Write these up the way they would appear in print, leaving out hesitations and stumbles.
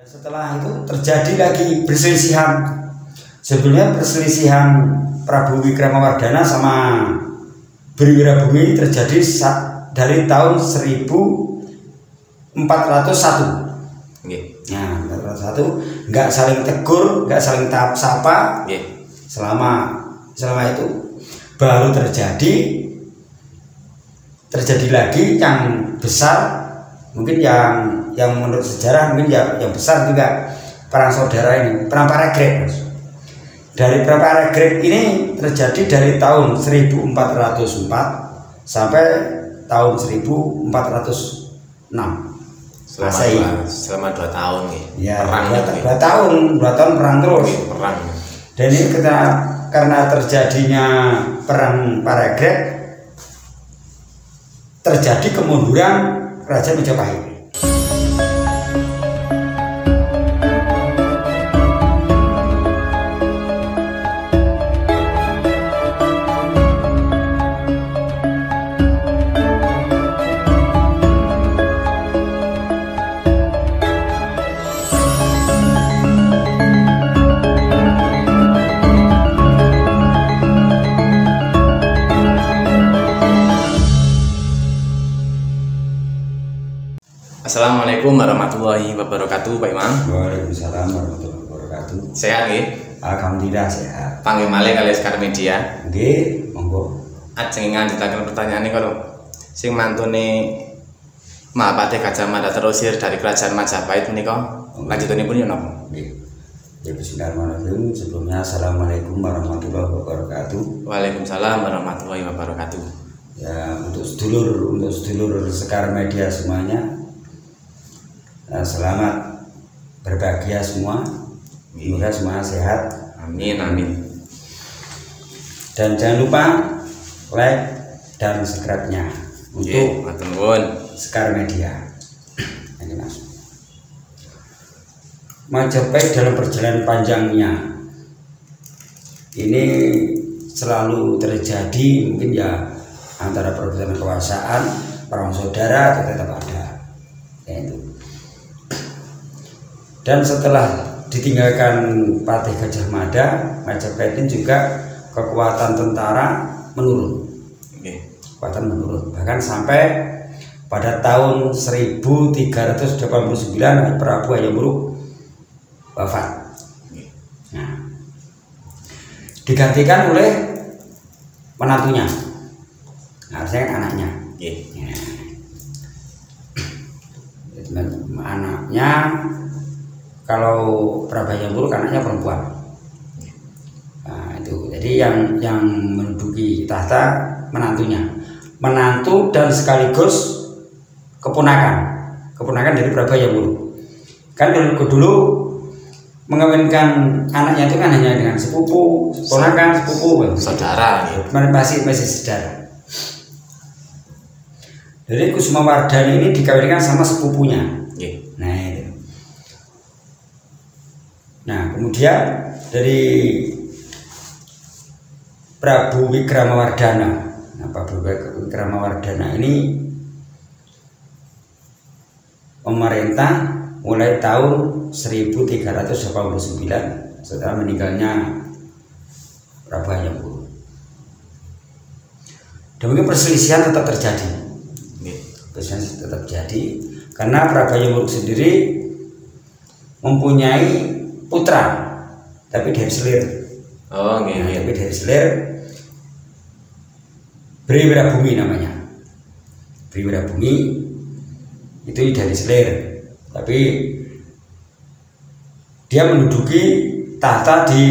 Setelah itu terjadi lagi perselisihan. Sebelumnya perselisihan Prabu Wikramawardhana sama Briwirabumi terjadi dari tahun 1401. Nah, 1401 nggak saling tegur, nggak saling tahap sapa. Selama itu baru terjadi lagi yang besar, mungkin yang menurut sejarah mungkin yang besar juga perang saudara ini, perang Paragreg. Dari perang Paragreg ini terjadi dari tahun 1404 sampai tahun 1406. Selama 2 tahun ya, perang 2 tahun perang terus. Dan ini karena terjadinya perang Paragreg, terjadi kemunduran Kerajaan Majapahit. Assalamualaikum warahmatullahi wabarakatuh, Pak Imam. Waalaikumsalam warahmatullahi wabarakatuh. Sehat nggih? Alhamdulillah sehat. Panggih malih kali Sekar Media. Nggih, monggo. Ajeng ngandhutaken pertanyaan kalau sing mantune Mahapati Gajah Mada terusir dari Kerajaan Majapahit menika lanjutanipun yo napa? Nggih. Ya bismillahirrahmanirrahim. Sebelumnya assalamualaikum warahmatullahi wabarakatuh. Waalaikumsalam warahmatullahi wabarakatuh. Ya, untuk sedulur Sekar Media semuanya, selamat berbahagia semua, semoga semuanya sehat. Amin, amin. Dan jangan lupa like dan subscribe-nya untuk Sekar Media. Ini Mas. Majapahit dalam perjalanan panjangnya ini selalu terjadi mungkin ya antara perebutan kekuasaan, perang saudara tetap ada. Ya, itu. Dan setelah ditinggalkan Patih Gajah Mada, Majapahit ini juga kekuatan tentara menurun. Kekuatan menurun. Bahkan sampai pada tahun 1389 Prabu Hayam wafat. Nah, digantikan oleh menantunya. Artinya kan anaknya. Anaknya, kalau Prabu Hayam anaknya perempuan. Nah, itu. Jadi yang menduduki tahta menantunya, menantu dan sekaligus keponakan dari Prabu Hayam. Kan dulu mengawinkan anaknya itu kan hanya dengan sepupu, ponakan, sepupu, saudara. Masih saudara. Jadi Kusumawardhana ini dikawinkan sama sepupunya. Nah itu. Nah kemudian dari Prabu Wikramawardhana, Prabu Wikramawardhana ini memerintah mulai tahun 1389 setelah meninggalnya Prabu Hayam. Dan mungkin perselisihan tetap terjadi. Perselisihan tetap terjadi karena Prabu Hayam sendiri mempunyai putra, tapi dari selir. Tapi dari selir, Briwirabumi namanya. Briwirabumi itu dari selir, tapi dia menduduki tahta di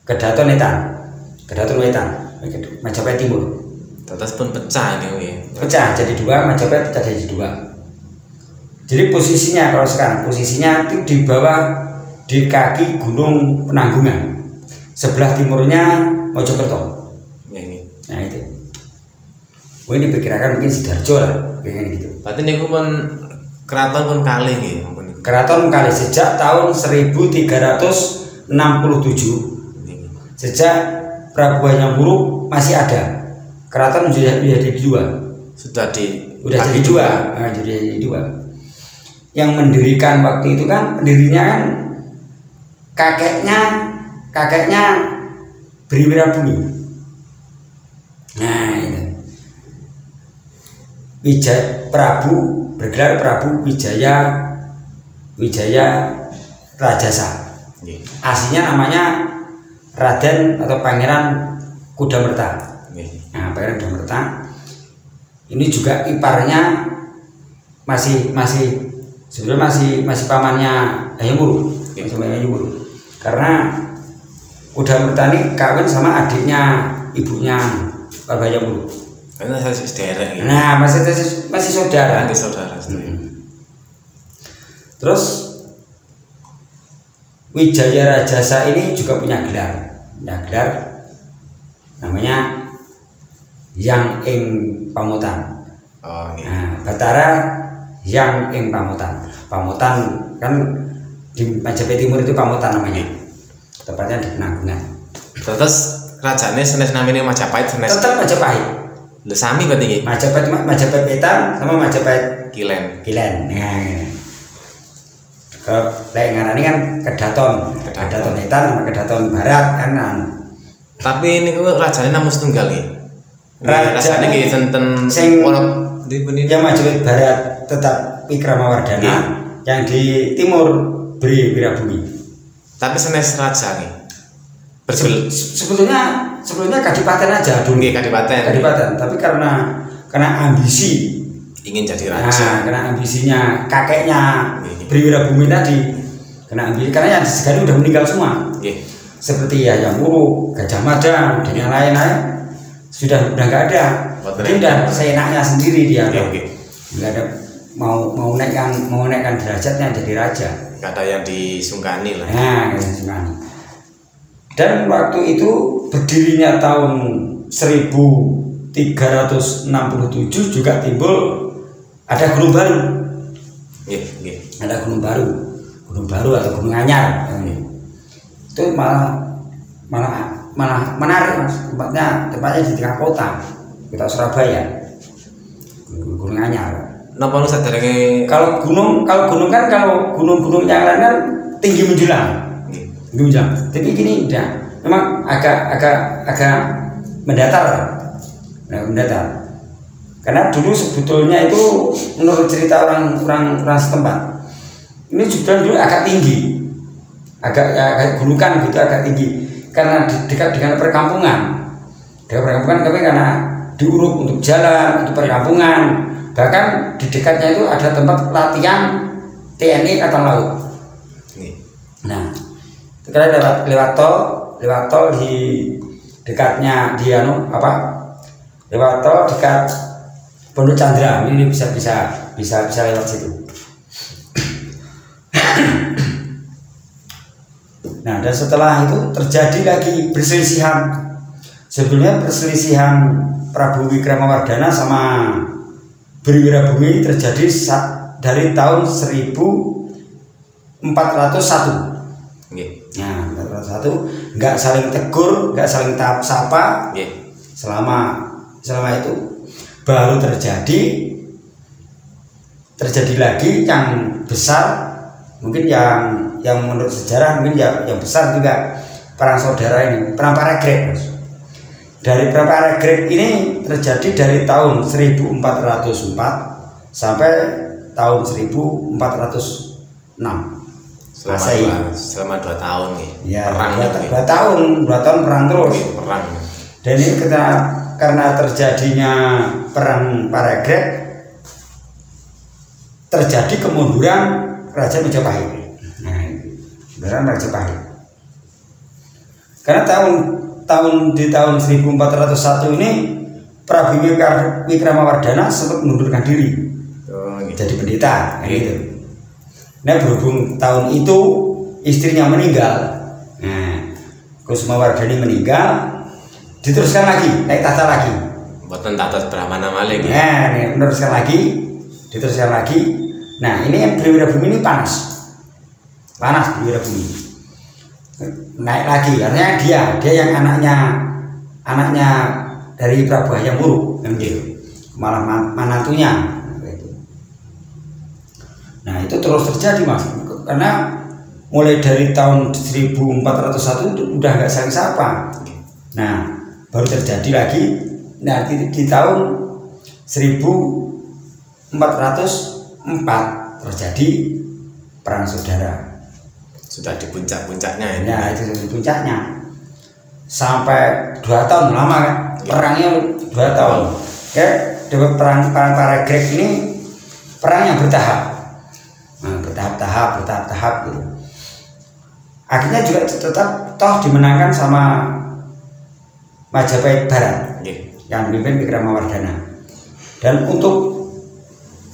Kedaton Wetan, Majapahit Timur. Tetes pun pecah ini, pecah jadi 2, Majapahit pecah jadi 2. Jadi posisinya kalau sekarang posisinya itu di bawah, di kaki Gunung Penanggungan, sebelah timurnya Mojokerto. Nah itu. Ini diperkirakan mungkin Sidoarjo lah, kayak gitu. Berarti ini pun keraton pun kali gitu. Keraton kali sejak tahun 1367, sejak Prabu Hayam masih ada. Keraton sudah jadi 2. Sudah jadi 2. Nah, jadi 2. yang mendirikan waktu itu kan, pendirinya kan kakeknya Briwirabumi. Nah itu bergelar Prabu Wijaya Rajasa. Aslinya namanya Raden atau Pangeran Kudamerta. Nah, Pangeran Kudamerta ini juga iparnya sebenarnya masih pamannya Hayam Wuruk, karena Kudamerta ini kawin sama adiknya ibunya Pak Hayam Wuruk. Karena saya saudara. Nah, masih saudara. Terus Wijaya Rajasa ini juga punya gelar namanya Yang Ing Pamotan. Nah, Batara Yang Ing Pamotan. Pamotan kan di Majapahit Timur itu Pamotan namanya, tepatnya di Penanggungan. Terus kerajaannya senes namanya Majapahit, tetap Majapahit. Lho sami berarti Majapahit Wetan sama Majapahit Kilen. Nah, lek ngarani kan Kedaton Wetan sama Kedaton Barat kan. Tapi ini kok rajane namung setunggal iki. Rajane iki senten sing di benih. Yang Majapahit Barat tetap Wikramawardhana, yang di timur Briwirabumi. Tapi senes raja nih. Sebetulnya kadipaten aja dulu. Kadipaten, tapi karena ambisi ingin jadi raja. Nah, karena ambisinya kakeknya Briwirabumi tadi, karena yang disegani udah meninggal semua. Seperti Hayam Wuruk, Gajah Mada dan yang lain-lain udah nggak ada. Jadi udah seenaknya sendiri dia. Nggak ada mau naikkan derajatnya jadi raja. Nggak ada yang disungkani lah. Nah, disungkani. Dan waktu itu berdirinya tahun 1367 juga timbul ada gunung baru. Ada gunung baru atau gunung anyar. Itu malah menarik mas, tempatnya di tengah kota Surabaya. Gunung anyar. Napa lu sadarake kalau gunung kan, kalau gunung-gunung yang lain kan tinggi menjulang. Tapi gini enggak, memang agak mendatar. Karena dulu sebetulnya itu menurut cerita orang setempat, ini juga dulu agak tinggi, agak gunungan gitu, agak tinggi karena dekat dengan perkampungan. Tapi karena diuruk untuk jalan, untuk perkampungan, bahkan di dekatnya itu ada tempat latihan TNI Angkatan Laut. Nah, kita lewat tol di dekatnya lewat tol dekat Pondok Chandra. Ini bisa lewat situ. Nah, dan setelah itu terjadi lagi perselisihan. Sebetulnya perselisihan Prabu Wikramawardhana sama Briwirabumi terjadi dari tahun 1401. Nah, 1401 nggak saling tegur, nggak saling sapa. Selama itu baru terjadi lagi yang besar, mungkin yang menurut sejarah mungkin yang besar juga perang saudara ini, perang Paragreg. Dari perang Paragreg ini terjadi dari tahun 1404 sampai tahun 1406. Selama 2 tahun nih. Ya, perang 2 tahun perang terus. Perang. Dan ini karena terjadinya perang Paragreg, terjadi kemunduran Raja Majapahit. Nah, kemunduran Majapahit. Karena di tahun 1401 ini Prabu Wikramawardhana sempat mengundurkan diri. Jadi pendeta, gitu. Nah, berhubung tahun itu istrinya meninggal, Kusumawardhani meninggal, diteruskan lagi, naik tahta lagi. Buatan tahta Brahmana malih. Nah, diteruskan lagi. Nah, ini yang Briwirabumi ini panas Briwirabumi. Naik lagi, artinya dia yang anaknya dari Prabu Hayam Wuruk, malah manatunya. Nah itu terus terjadi Mas, karena mulai dari tahun 1401 itu udah nggak saling sapa. Nah baru terjadi lagi nanti di tahun 1404 terjadi perang saudara. Sudah di puncak-puncaknya ini. Nah itu di puncaknya sampai 2 tahun lama kan, perangnya 2 tahun. Ya, perang Paragreg ini perang yang bertahap. Nah, bertahap gitu. Akhirnya juga tetap toh dimenangkan sama Majapahit Barat yang dipimpin Wikramawardhana. Dan untuk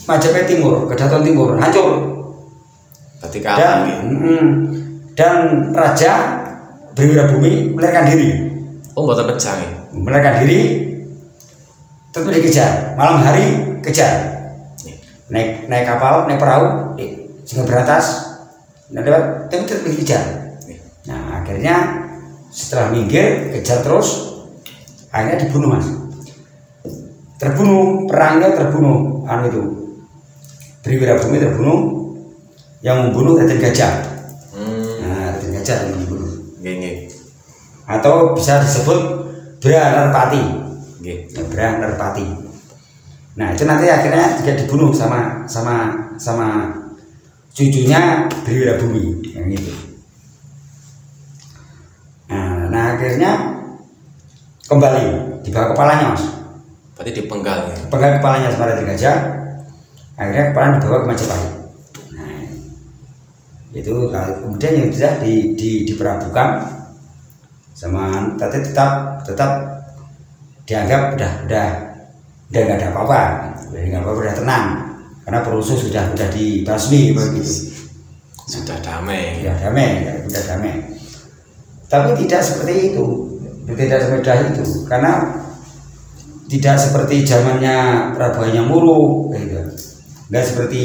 Majapahit Timur, Kedaton Timur hancur. Dan Raja Briwirabumi melarikan diri. Oh, mboten pecah ya. Melarikan diri, tentu dikejar. Malam hari kejar. Naik kapal, naik perahu, sehingga beratas, lewat tentu dikejar. Nah akhirnya setelah minggir kejar terus, akhirnya dibunuh Mas. Terbunuh, perangnya terbunuh, itu Briwirabumi terbunuh, yang membunuh Raden Gajah. Nah Raden Gajah yang membunuh. Atau bisa disebut Branarpati. Branarpati. Nah itu nanti akhirnya juga dibunuh sama cucunya Briwirabumi yang itu. Nah akhirnya kembali dibawa kepalanya Mas. Berarti dipenggal ya? Penggal kepalanya sama Raden Gajah. Akhirnya kepalanya dibawa ke Majapahit. Nah itu kemudian yang sudah diperabukan sama, tapi tetap dianggap udah nggak ada apa-apa, udah tenang karena perusuh sudah dibasmi begitu. Sudah damai. Sudah damai. Tapi tidak seperti itu, tidak semudah itu, karena tidak seperti zamannya Prabu Hanyamuruk, gitu. Nggak seperti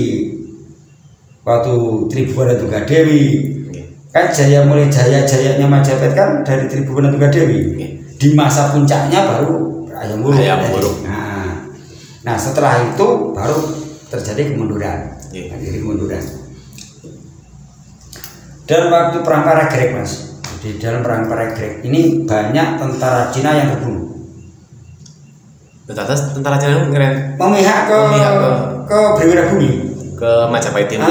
waktu Tribhuwana Tunggadewi. Kan mulai jayanya Majapahit kan dari Tribhuwana Tunggadewi. Di masa puncaknya baru Hanyamuruk. Nah setelah itu baru terjadi kemunduran. Dan waktu perang Paragreg Mas, di dalam perang Paragreg ini banyak tentara Cina yang terbunuh. Terus tentara Cina ngeren memihak ke Briwirabumi, ke Majapahit Timur.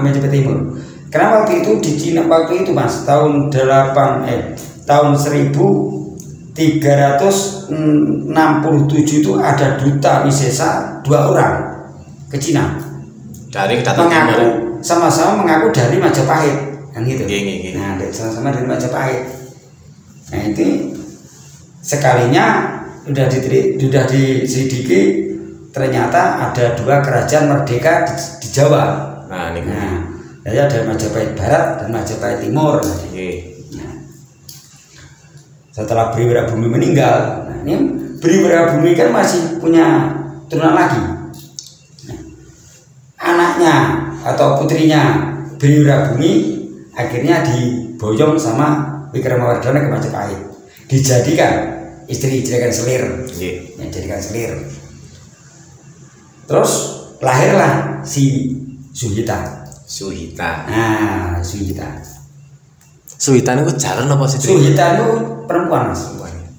Majapahit Timur. Karena waktu itu di Cina waktu itu Mas tahun 1367 itu ada duta Wisesa 2 orang ke Cina. Dari Kedaton Timur. Sama-sama mengaku dari Majapahit, kan gitu. Nah, sama-sama dari Majapahit. Nah itu sekalinya sudah diselidiki, ternyata ada 2 kerajaan merdeka di Jawa. Jadi ada Majapahit Barat dan Majapahit Timur. Nah, setelah Briwirabumi meninggal, nah, ini Briwirabumi kan masih punya turunan lagi. Nah, anaknya atau putrinya Briwirabumi akhirnya diboyong sama Wikramawardhana ke Majapahit, dijadikan selir. Dijadikan selir. Terus lahirlah si Suhita. Nah, Suhita itu jalan apa sih? Suhita itu perempuan Mas.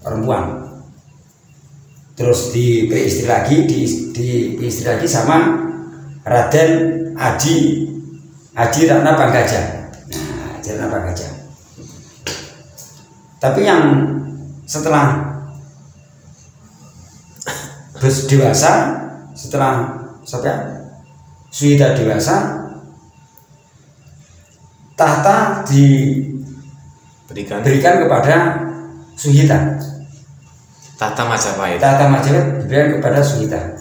Perempuan. Terus diberi istri lagi sama Raden Aji Ratna Panggajah. Nah, Aji Ratna Panggajah. Tapi yang setelah dewasa, setelah Suhita dewasa, tahta diberikan kepada Suhita. Tahta Majapahit diberikan kepada Suhita.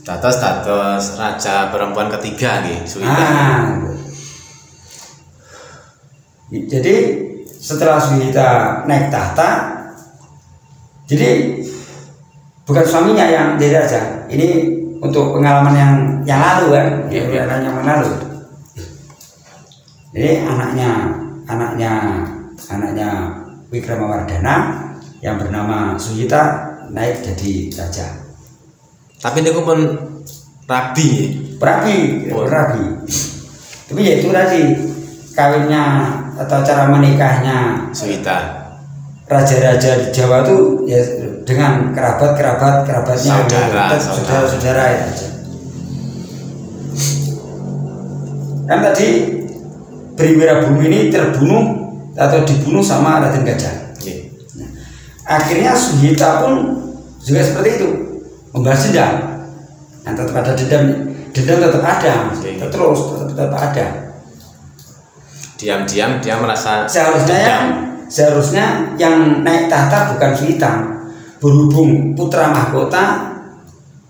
Status raja perempuan ketiga nih Suhita. Jadi setelah Suhita naik tahta, jadi bukan suaminya yang jadi raja. Ini untuk pengalaman yang lalu kan, yang lalu. Jadi anaknya Wikramawardhana yang bernama Suhita naik jadi raja. Tapi niku pun Rabi. Rabi. Tapi ya itu tadi kawinnya atau cara menikahnya Suwita. Raja-raja di Jawa tuh ya dengan kerabatnya, saudara-saudara ya. Kan tadi Briwirabumi ini terbunuh atau dibunuh sama Raden Gajah. Nah, akhirnya Suhita pun juga seperti itu, membalas dendam. Nah, tetap ada dendam tetap ada, tetap ada. Diam-diam dia merasa seharusnya yang naik tahta bukan Suhita, berhubung putra mahkota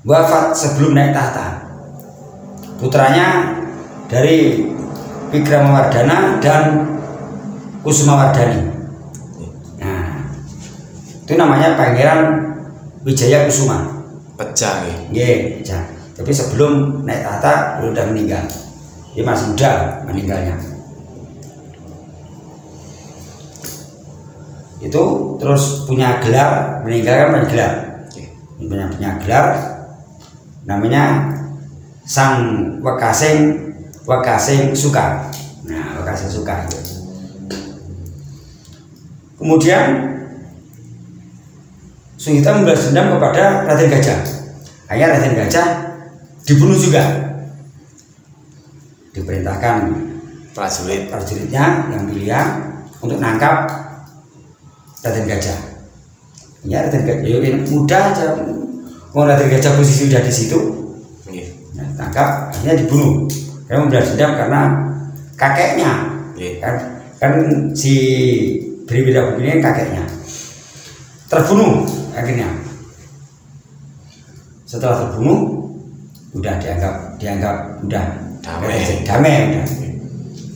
wafat sebelum naik tahta. Putranya dari Wikramawardhana dan Kusumawardhani. Nah, itu namanya Pangeran Wijaya Kusuma. Pecah Nggih, pecah. Tapi sebelum naik tahta udah meninggal. Dia masih muda meninggalnya. Itu terus punya gelar, meninggal kan punya gelar. Punya gelar namanya Sang Wakaseng Suka. Nah, Wakaseng Suka itu. Kemudian Suhita membalas dendam kepada Raden Gajah. Akhirnya Raden Gajah dibunuh juga. Diperintahkan prajuritnya yang pilihan untuk nangkap Raden Gajah. Ya, Raden Gajah mudah aja. Kalau Raden Gajah posisi udah di situ, nah, tangkap, akhirnya dibunuh. Karena membalas dendam karena kakeknya, kan si Briwirabumi ini kakeknya terbunuh akhirnya. Setelah terbunuh, udah dianggap udah damai udah.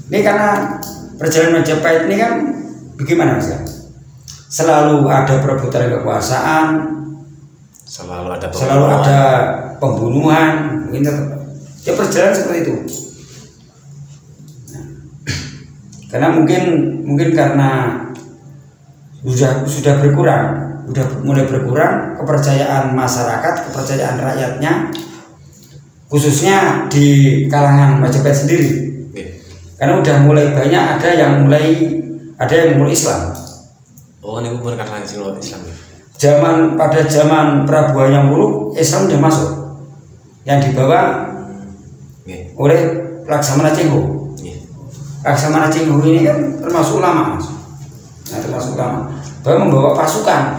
Ini karena perjalanan Majapahit ini kan bagaimana Mas? Selalu ada perebutan kekuasaan, selalu ada pembunuhan, ya perjalanan seperti itu. Nah, karena mungkin karena sudah mulai berkurang kepercayaan masyarakat, kepercayaan rakyatnya, khususnya di kalangan Majapahit sendiri. Karena udah mulai banyak ada yang mulai Islam. Oh, ini bukan karena Islam. Pada zaman Prabu Hayam-Wuruk, Islam sudah masuk, yang dibawa oleh Laksamana Cengho. Laksamana Cengho ini kan termasuk ulama, Mas. Nah, termasuk ulama. Bahwa membawa pasukan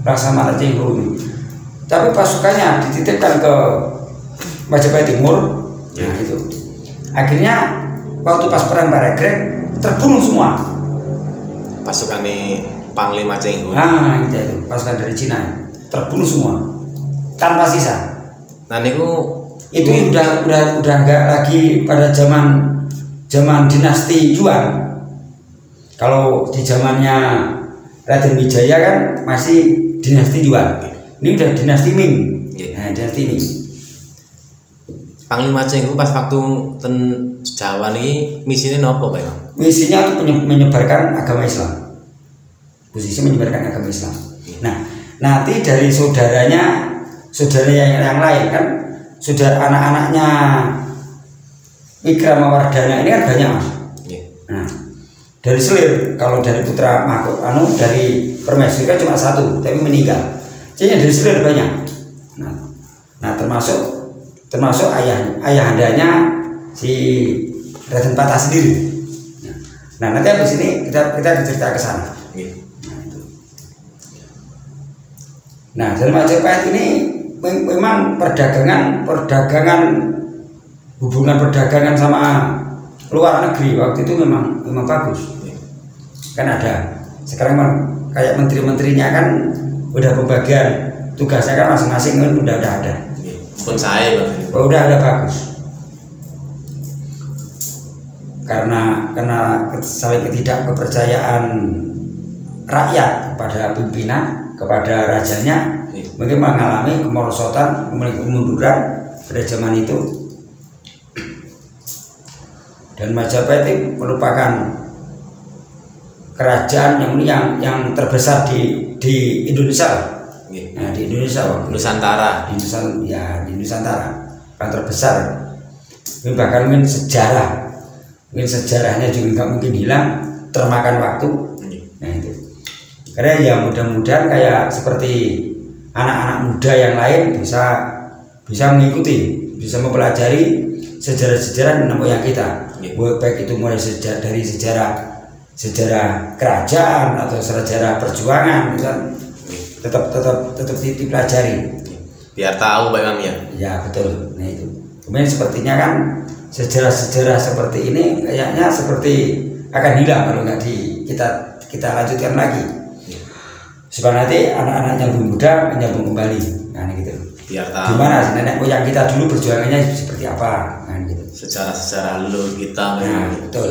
Laksamana Cengho ini. Tapi pasukannya dititipkan ke Majapahit Timur. Nah, itu. Akhirnya waktu pas perang Paregreg terbunuh semua. Pasukan ini Panglima Cengho. Nah, itu pasukan dari Cina terbunuh semua tanpa sisa. Nah, niku itu udah enggak lagi pada zaman dinasti Yuan. Kalau di zamannya Raden Wijaya kan masih dinasti Yuan. Ini udah dinasti Ming. Nah, dinasti Ming. Panglima Cengho pas waktu ten Jawa nih misinya nopo Pak? Misinya untuk menyebarkan agama Islam. Posisi menyebarkan agama Islam. Nah, nanti dari saudaranya yang lain kan, saudara anak-anaknya Wikramawardhana ini kan banyak, Mas. Nah, dari selir, kalau dari putra dari Permaisuri kan cuma satu, tapi meninggal. Jadi dari selir banyak. Nah, termasuk ayahandanya si Raden Patah sendiri. Nah, nanti habis ini kita cerita ke sana. Nah, dari Majapahit ini memang hubungan perdagangan sama luar negeri waktu itu memang bagus. Kan ada. Sekarang kayak menteri-menterinya kan udah pembagian tugasnya kan masing-masing kan udah ada. Pun saya udah ada bagus. Karena saling ketidakkepercayaan rakyat kepada pimpinan, kepada rajanya, mungkin mengalami kemerosotan, kemunduran pada zaman itu. Dan Majapahit merupakan kerajaan yang terbesar di Indonesia. Nah, di Indonesia, Nusantara. Di Nusantara kan terbesar. Ini bahkan mungkin sejarahnya juga nggak mungkin hilang, termakan waktu. Nah itu. Karena ya mudah-mudahan kayak seperti anak-anak muda yang lain bisa mengikuti, bisa mempelajari sejarah-sejarah nenek moyang kita. Baik itu mulai dari sejarah kerajaan atau sejarah perjuangan, kan tetap dipelajari. Biar tahu Pak Imam ya. Ya betul. Nah itu. Kemudian sepertinya kan sejarah-sejarah seperti ini kayaknya seperti akan hilang kalau nggak kita lanjutkan lagi. Sebab nanti anak-anak nyambung muda menyambung kembali, nah gitu. Biar tahu gimana nenek moyang kita dulu perjuangannya seperti apa, nah gitu. Sejarah leluhur kita. Nah, betul.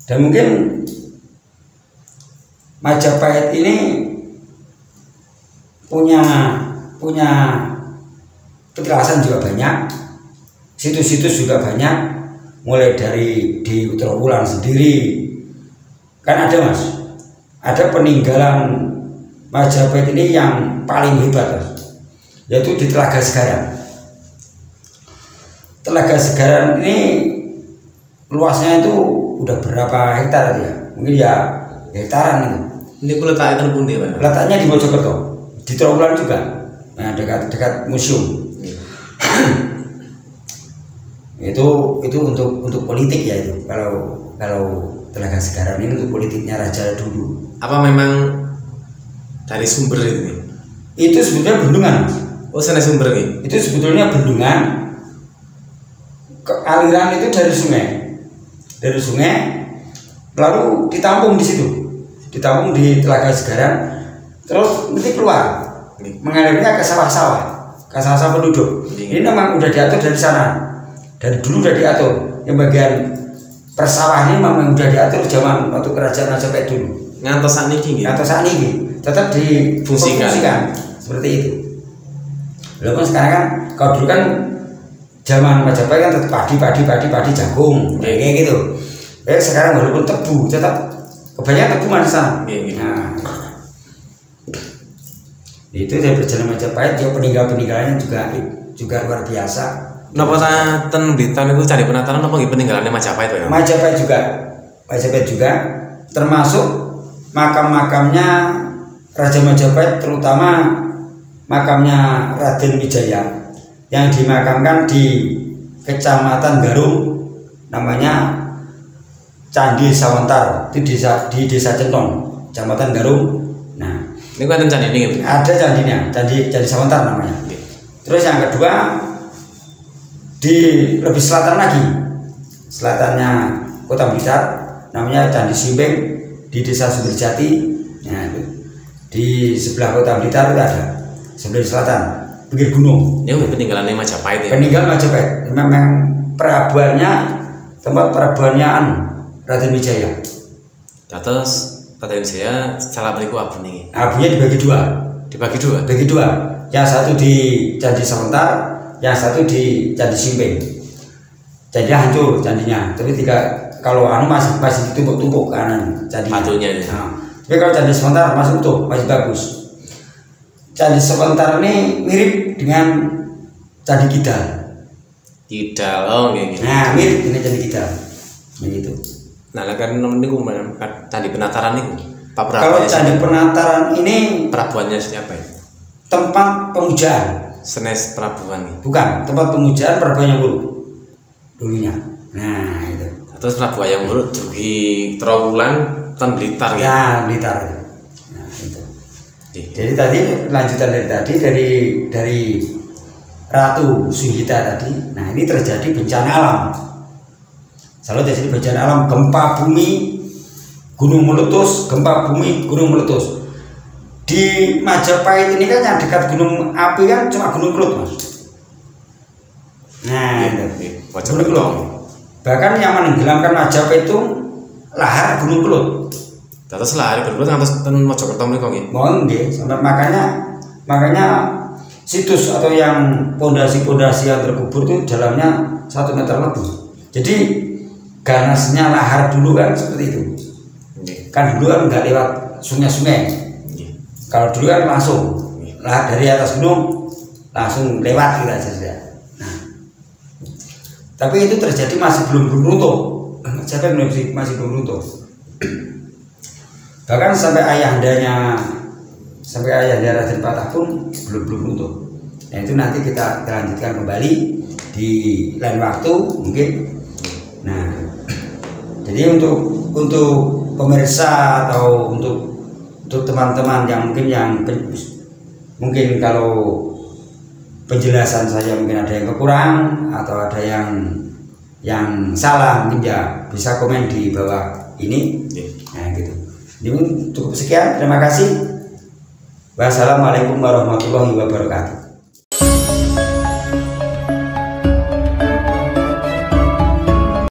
Dan mungkin Majapahit ini punya petilasan juga banyak, situs-situs juga banyak, mulai dari di Trawulan sendiri kan ada Mas, ada peninggalan Majapahit ini yang paling hebat Mas, yaitu di Telaga Segaran. Telaga Segaran ini luasnya itu udah berapa hektar ya, mungkin ya hektaran itu. Ini letaknya terpundi Pak? Letaknya di Mojokerto, di Trawulan juga, nah dekat museum. itu untuk politik ya itu. Kalau Telaga Segaran ini untuk politiknya raja dulu. Apa memang dari sumber itu? Itu sebetulnya bendungan. Oh, sana sumber ini. Itu sebetulnya bendungan. Aliran itu dari sungai, lalu ditampung di situ, ditampung di Telaga Segaran, terus nanti keluar, mengalirnya ke sawah-sawah penduduk. Ini memang udah diatur dari sana, dari dulu udah diatur. Yang bagian persawah ini memang udah diatur zaman waktu kerajaan Majapahit dulu. Ngantos saat ini, tetap difungsikan seperti itu. Walaupun sekarang kan, kalau dulu kan zaman Majapahit kan tetap padi jagung kayak gitu. Sekarang walaupun tebu tetap kebanyakan tebu mana sana. Nah, itu dari perjalanan Majapahit, juga peninggalannya juga luar biasa. Napa ten Blitar itu cari penataran apa peninggalannya Majapahit Pak? Majapahit juga termasuk makam-makamnya Raja Majapahit, terutama makamnya Raden Wijaya yang dimakamkan di Kecamatan Garung, namanya Candi Sawentar, di desa Centong, Kecamatan Garung. Nah, ini kan candi ini. Ada candinya, candi Sawentar namanya. Terus yang kedua di lebih selatan lagi, selatannya Kota Blitar, namanya Candi Simping di Desa Sumberjati. Nah, di sebelah Kota Blitar itu ada, sebelah selatan, pinggir gunung. Ini peninggalannya Majapahit ya. Peninggalan Majapahit, memang tempat perabuannya Raden Wijaya. Terus Raden Wijaya salah beriku abu nih. Abunya dibagi dua. Yang satu di Candi Sawentar, yang satu di Candi Simping. Candinya hancur candinya, tapi kalau masih ditumpuk-tumpuk kanan candi batunya itu. Nah, tapi kalau Candi Sawentar masih utuh, masih bagus. Candi Sawentar ini mirip dengan Candi Kidal. Gitu. Nah, mirip dengan Candi Kidal. Begitu. Nah, kan niku Candi Penataran niku. Kalau Candi Penataran ini perabuannya siapa ya? Tempat pemujaan. Senes perabuan. Bukan, tempat pemujaan Prabu Hayam Wuruk dulunya. Nah, itu. Terus Prabu Hayam Wuruk di Trawulan ten Blitar ya. Ya, Blitar. Nah, itu. Jadi tadi lanjutan dari Ratu Suhita tadi. Nah, ini terjadi bencana alam. Selalu terjadi bencana alam, gempa bumi, gunung meletus, Di Majapahit ini kan yang dekat gunung api kan cuma Gunung Kelut Mas. Nah, Gunung Kelut. Bahkan yang menenggelamkan Majapahit itu lahar Gunung Kelut. Terus lahar Gunung Kelut ngantos ten Mojokerto mriku nggih. Mohon nggih, sampai makanya situs atau yang pondasi-pondasi yang terkubur itu dalamnya 1 meter lebih. Jadi ganasnya lahar dulu kan seperti itu. Kan dulu kan nggak lewat sungai-sungai. Kalau dulu kan langsung lah dari atas gunung langsung lewat gitu aja sudah. Nah, tapi itu terjadi masih belum runtuh. Siapa yang masih belum runtuh? Bahkan sampai ayahandanya Raden Patah pun belum runtuh. Nah itu nanti kita lanjutkan kembali di lain waktu mungkin. Nah, jadi untuk pemirsa atau untuk teman-teman yang mungkin kalau penjelasan saya mungkin ada yang kurang atau ada yang salah, mungkin ya bisa komen di bawah ini. Nah gitu. Ini cukup sekian, terima kasih. Wassalamualaikum warahmatullahi wabarakatuh.